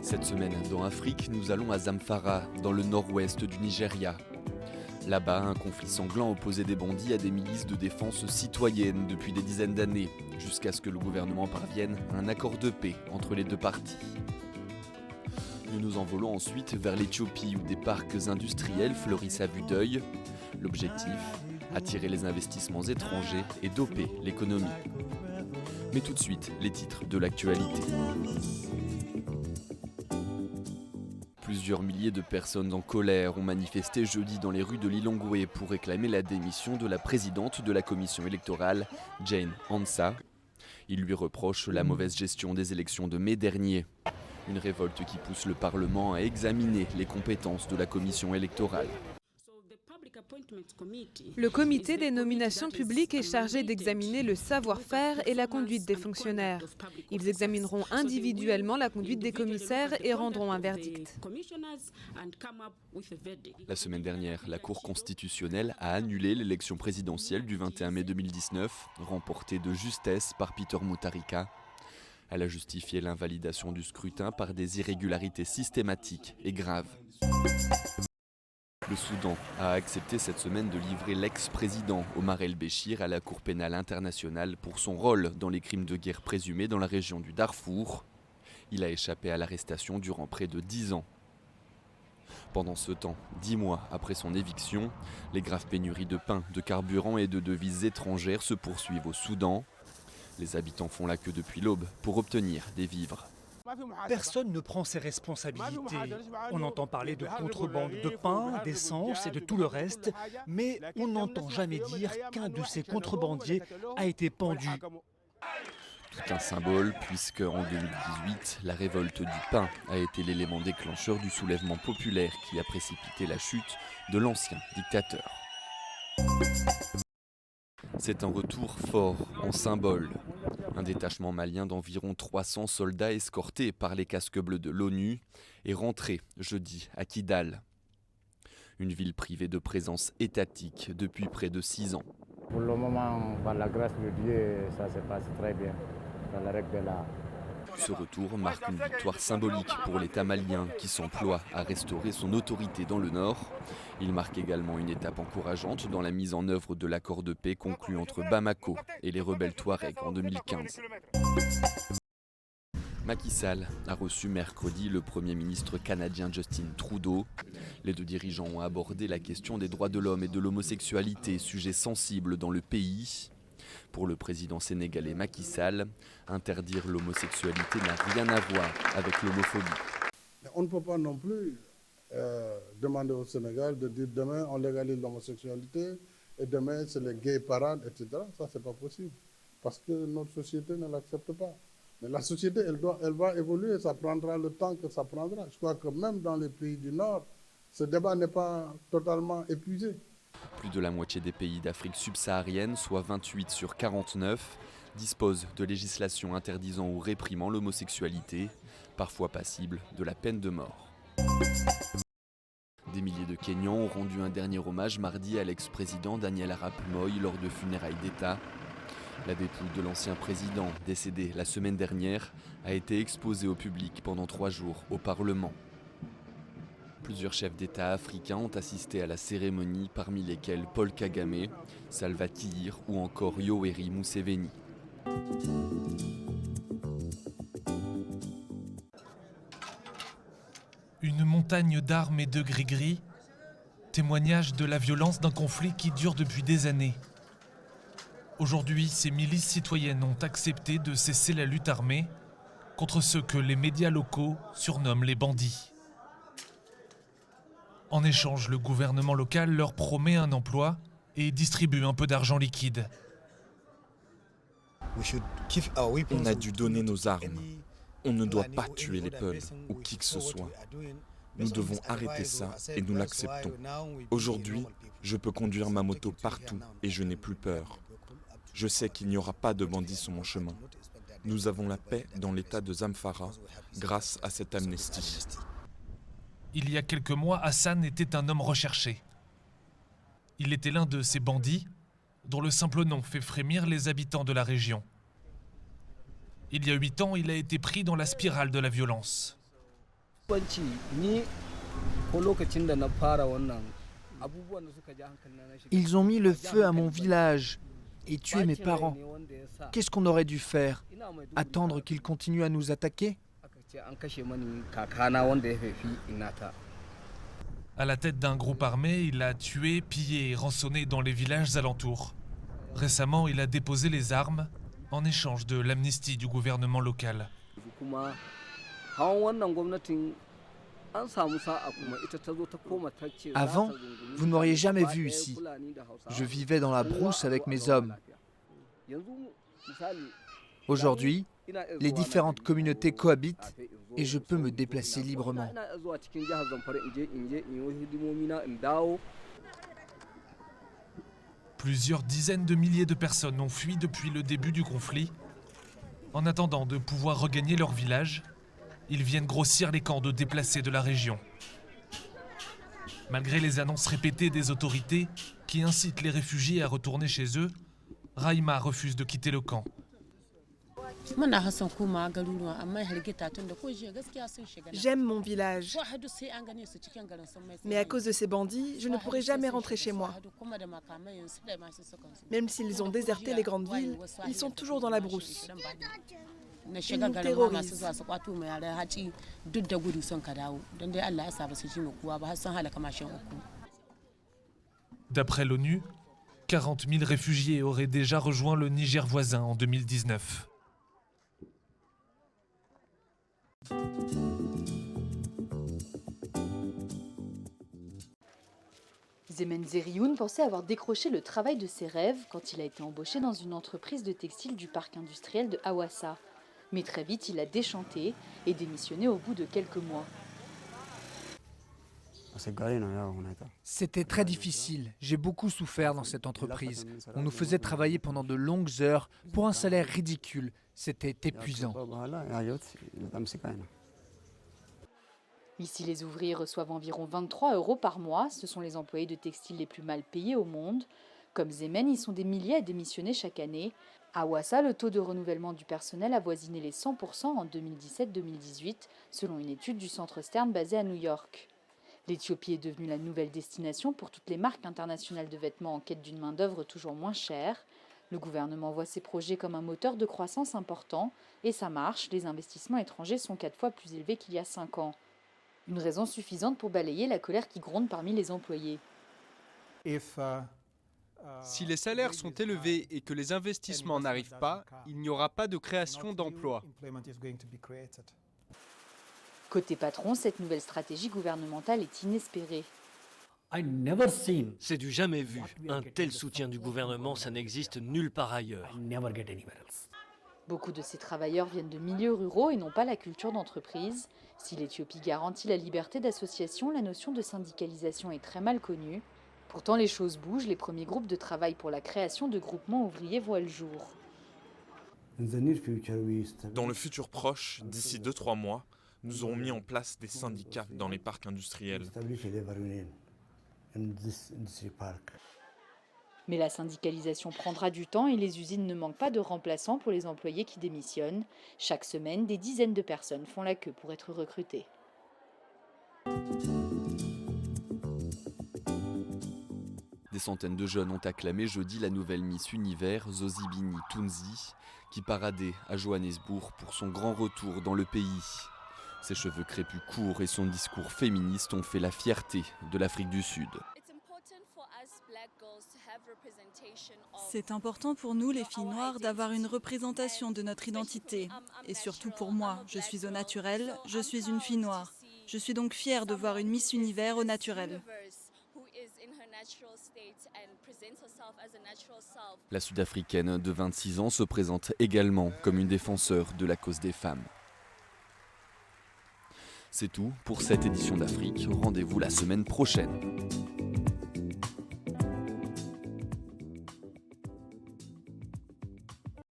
Cette semaine, dans Afrique, nous allons à Zamfara, dans le nord-ouest du Nigeria. Là-bas, un conflit sanglant opposait des bandits à des milices de défense citoyenne depuis des dizaines d'années, jusqu'à ce que le gouvernement parvienne à un accord de paix entre les deux parties. Nous nous envolons ensuite vers l'Éthiopie où des parcs industriels fleurissent à vue d'œil. L'objectif, attirer les investissements étrangers et doper l'économie. Mais tout de suite, les titres de l'actualité. Plusieurs milliers de personnes en colère ont manifesté jeudi dans les rues de Lilongwe pour réclamer la démission de la présidente de la commission électorale, Jane Ansah. Ils lui reprochent la mauvaise gestion des élections de mai dernier. Une révolte qui pousse le Parlement à examiner les compétences de la commission électorale. Le comité des nominations publiques est chargé d'examiner le savoir-faire et la conduite des fonctionnaires. Ils examineront individuellement la conduite des commissaires et rendront un verdict. La semaine dernière, la Cour constitutionnelle a annulé l'élection présidentielle du 21 mai 2019, remportée de justesse par Peter Mutharika. Elle a justifié l'invalidation du scrutin par des irrégularités systématiques et graves. Le Soudan a accepté cette semaine de livrer l'ex-président Omar el-Béchir à la Cour pénale internationale pour son rôle dans les crimes de guerre présumés dans la région du Darfour. Il a échappé à l'arrestation durant près de 10 ans. Pendant ce temps, 10 mois après son éviction, les graves pénuries de pain, de carburant et de devises étrangères se poursuivent au Soudan. Les habitants font la queue depuis l'aube pour obtenir des vivres. Personne ne prend ses responsabilités. On entend parler de contrebande de pain, d'essence et de tout le reste, mais on n'entend jamais dire qu'un de ces contrebandiers a été pendu. Tout un symbole puisque en 2018, la révolte du pain a été l'élément déclencheur du soulèvement populaire qui a précipité la chute de l'ancien dictateur. C'est un retour fort en symbole. Un détachement malien d'environ 300 soldats escortés par les casques bleus de l'ONU est rentré jeudi à Kidal. Une ville privée de présence étatique depuis près de 6 ans. Pour le moment, par la grâce de Dieu, ça se passe très bien, dans la règle de l'art. Ce retour marque une victoire symbolique pour l'État malien qui s'emploie à restaurer son autorité dans le nord. Il marque également une étape encourageante dans la mise en œuvre de l'accord de paix conclu entre Bamako et les rebelles Touaregs en 2015. Macky Sall a reçu mercredi le Premier ministre canadien Justin Trudeau. Les deux dirigeants ont abordé la question des droits de l'homme et de l'homosexualité, sujet sensible dans le pays. Pour le président sénégalais Macky Sall, interdire l'homosexualité n'a rien à voir avec l'homophobie. On ne peut pas non plus demander au Sénégal de dire demain on légalise l'homosexualité et demain c'est les gays parades, etc. Ça, c'est pas possible parce que notre société ne l'accepte pas. Mais la société, elle va évoluer, ça prendra le temps que ça prendra. Je crois que même dans les pays du Nord, ce débat n'est pas totalement épuisé. Plus de la moitié des pays d'Afrique subsaharienne, soit 28 sur 49, disposent de législations interdisant ou réprimant l'homosexualité, parfois passible de la peine de mort. Des milliers de Kenyans ont rendu un dernier hommage mardi à l'ex-président Daniel Arap Moi lors de funérailles d'État. La dépouille de l'ancien président, décédé la semaine dernière, a été exposée au public pendant 3 jours au Parlement. Plusieurs chefs d'État africains ont assisté à la cérémonie, parmi lesquels Paul Kagame, Salva Kiir ou encore Yoweri Museveni. Une montagne d'armes et de gris-gris, témoignage de la violence d'un conflit qui dure depuis des années. Aujourd'hui, ces milices citoyennes ont accepté de cesser la lutte armée contre ceux que les médias locaux surnomment les bandits. En échange, le gouvernement local leur promet un emploi et distribue un peu d'argent liquide. On a dû donner nos armes. On ne doit pas tuer les peuples ou qui que ce soit. Nous devons arrêter ça et nous l'acceptons. Aujourd'hui, je peux conduire ma moto partout et je n'ai plus peur. Je sais qu'il n'y aura pas de bandits sur mon chemin. Nous avons la paix dans l'état de Zamfara grâce à cette amnistie. Il y a quelques mois, Hassan était un homme recherché. Il était l'un de ces bandits dont le simple nom fait frémir les habitants de la région. Il y a 8 ans, il a été pris dans la spirale de la violence. Ils ont mis le feu à mon village et tué mes parents. Qu'est-ce qu'on aurait dû faire? Attendre qu'ils continuent à nous attaquer? À la tête d'un groupe armé, il a tué, pillé et rançonné dans les villages alentours. Récemment, il a déposé les armes en échange de l'amnistie du gouvernement local. Avant, vous ne m'auriez jamais vu ici. Je vivais dans la brousse avec mes hommes. Aujourd'hui, les différentes communautés cohabitent et je peux me déplacer librement. Plusieurs dizaines de milliers de personnes ont fui depuis le début du conflit. En attendant de pouvoir regagner leur village, ils viennent grossir les camps de déplacés de la région. Malgré les annonces répétées des autorités qui incitent les réfugiés à retourner chez eux, Rahima refuse de quitter le camp. J'aime mon village, mais à cause de ces bandits, je ne pourrai jamais rentrer chez moi. Même s'ils ont déserté les grandes villes, ils sont toujours dans la brousse. Ils nous terrorisent. D'après l'ONU, 40 000 réfugiés auraient déjà rejoint le Niger voisin en 2019. Zemen Zerioun pensait avoir décroché le travail de ses rêves quand il a été embauché dans une entreprise de textile du parc industriel de Hawassa. Mais très vite, il a déchanté et démissionné au bout de quelques mois. C'était très difficile. J'ai beaucoup souffert dans cette entreprise. On nous faisait travailler pendant de longues heures pour un salaire ridicule. C'était épuisant. Ici, les ouvriers reçoivent environ 23 € par mois. Ce sont les employés de textile les plus mal payés au monde. Comme Zemen, ils sont des milliers à démissionner chaque année. À Hawassa, le taux de renouvellement du personnel avoisinait les 100% en 2017-2018, selon une étude du Centre Stern basé à New York. L'Éthiopie est devenue la nouvelle destination pour toutes les marques internationales de vêtements en quête d'une main-d'œuvre toujours moins chère. Le gouvernement voit ces projets comme un moteur de croissance important, et ça marche, les investissements étrangers sont 4 fois plus élevés qu'il y a 5 ans. Une raison suffisante pour balayer la colère qui gronde parmi les employés. Si les salaires sont élevés et que les investissements n'arrivent pas, il n'y aura pas de création d'emplois. Côté patron, cette nouvelle stratégie gouvernementale est inespérée. C'est du jamais vu. Un tel soutien du gouvernement, ça n'existe nulle part ailleurs. Beaucoup de ces travailleurs viennent de milieux ruraux et n'ont pas la culture d'entreprise. Si l'Éthiopie garantit la liberté d'association, la notion de syndicalisation est très mal connue. Pourtant, les choses bougent. Les premiers groupes de travail pour la création de groupements ouvriers voient le jour. Dans le futur proche, d'ici 2-3 mois, nous aurons mis en place des syndicats dans les parcs industriels. Mais la syndicalisation prendra du temps et les usines ne manquent pas de remplaçants pour les employés qui démissionnent. Chaque semaine, des dizaines de personnes font la queue pour être recrutées. Des centaines de jeunes ont acclamé jeudi la nouvelle Miss Univers, Zozibini Tunzi, qui paradait à Johannesburg pour son grand retour dans le pays. Ses cheveux crépus courts et son discours féministe ont fait la fierté de l'Afrique du Sud. C'est important pour nous, les filles noires, d'avoir une représentation de notre identité. Et surtout pour moi, je suis au naturel, je suis une fille noire. Je suis donc fière de voir une Miss Univers au naturel. La Sud-Africaine de 26 ans se présente également comme une défenseure de la cause des femmes. C'est tout pour cette édition d'Afrique. Rendez-vous la semaine prochaine.